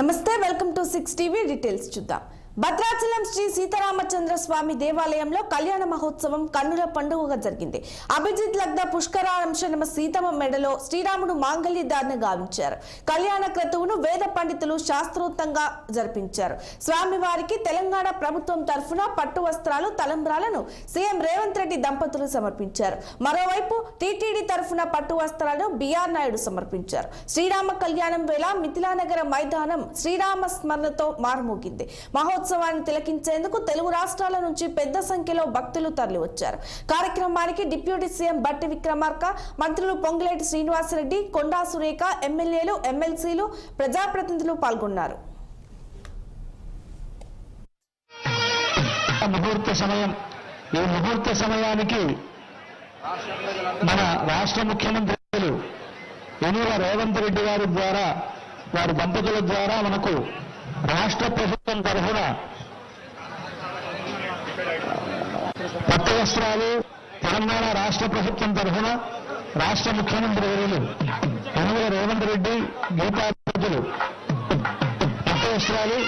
నమస్తే welcome to 6 TV details చూద్దాం. భద్రాచలం శ్రీ సీతారామచంద్ర స్వామి దేవాలయంలో కళ్యాణ మహోత్సవం కన్నుల పండుగగా జరిగింది. అభిజిత్ లగ్న పుష్కరాంశనమ సీతమ్మ మెడలో శ్రీరాముడు మాంగళ్య ధారణ గావించారు. కళ్యాణ క్రతువును వేద పండితులు శాస్త్రోక్తంగా జరిపించారు. స్వామివారికి తెలంగాణ ప్రభుత్వం తరఫున పట్టు వస్త్రాలు తలంబ్రాలను సీఎం రేవంత్ రెడ్డి దంపతులు సమర్పించారు. మరోవైపు టీటీడీ తరఫున పట్టు వస్త్రాలను బిఆర్ నాయుడు సమర్పించారు. శ్రీరామ కళ్యాణం వేళ మిథిలానగర మైదానం శ్రీరామ స్మరణతో మారుమోగింది. మహోత్సవాన్ని తిలకించేందుకు తెలుగు రాష్ట్రాల నుంచి పెద్ద సంఖ్యలో భక్తులు తరలివచ్చారు. కార్యక్రమానికి డిప్యూటీ సీఎం బట్టి విక్రమార్క, మంత్రులు పొంగులేటి శ్రీనివాసరెడ్డి, కొండా సురేఖ, ఎమ్మెల్యేలు, ఎమ్మెల్సీలు, ప్రజాప్రతినిధులు పాల్గొన్నారు. ఈ ముహూర్త సమయానికి మన రాష్ట్ర ముఖ్యమంత్రులు యనమల రేవంత్ రెడ్డి గారి ద్వారా, వారి దంపతుల ద్వారా మనకు రాష్ట్ర ప్రభుత్వం తరఫున పట్టు వస్త్రాలు, తెలంగాణ రాష్ట్ర ప్రభుత్వం తరఫున రాష్ట్ర ముఖ్యమంత్రి వర్యులు యనమల రేవంత్ రెడ్డి గీతాపతులు పట్టు వస్త్రాలు